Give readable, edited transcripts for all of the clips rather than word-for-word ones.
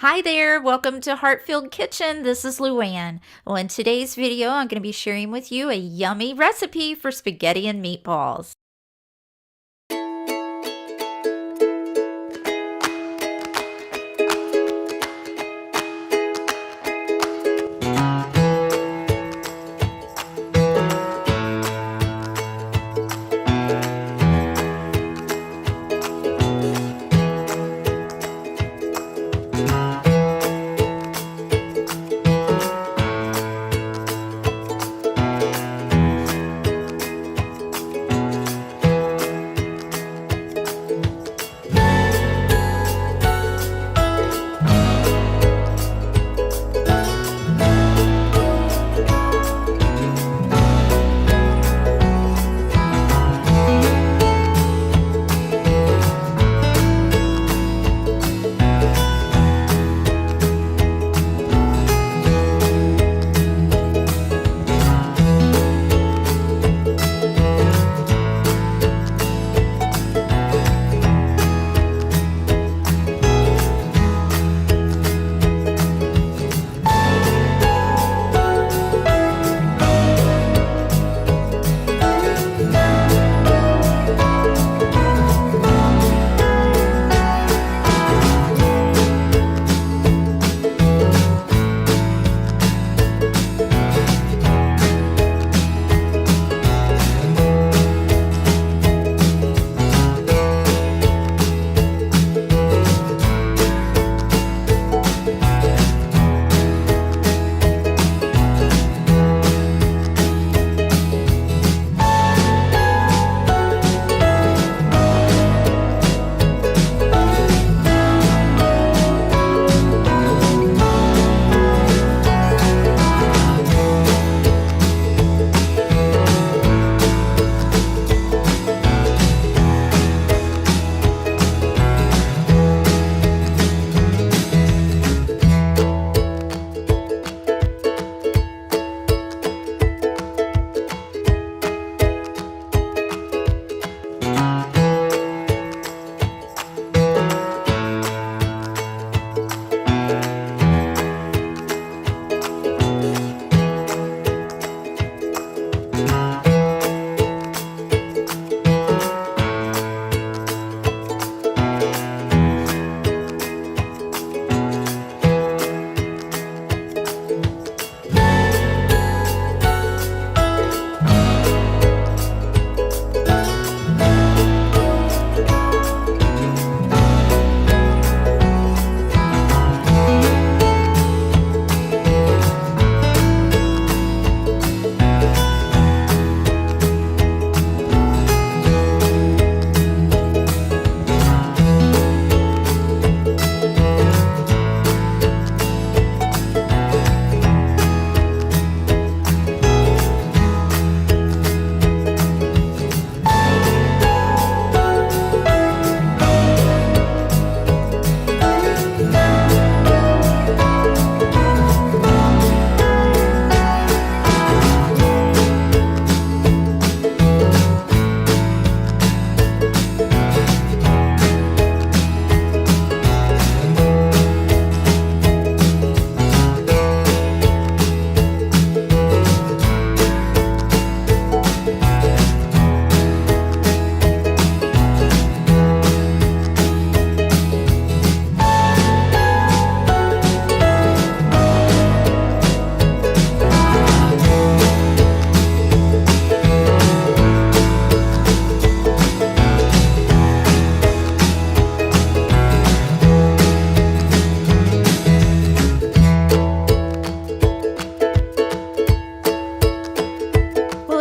Hi there, welcome to Heartfilled Kitchen. This is Luann. Well, in today's video, I'm going to be sharing with you a yummy recipe for spaghetti and meatballs.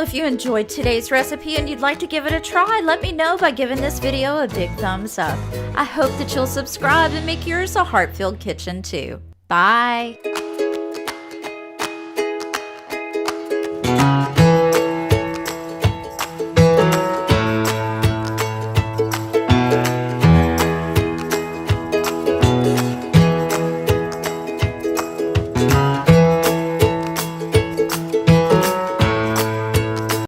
If you enjoyed today's recipe and you'd like to give it a try, let me know by giving this video a big thumbs up. I hope that you'll subscribe and make yours a heart-filled kitchen too. Bye!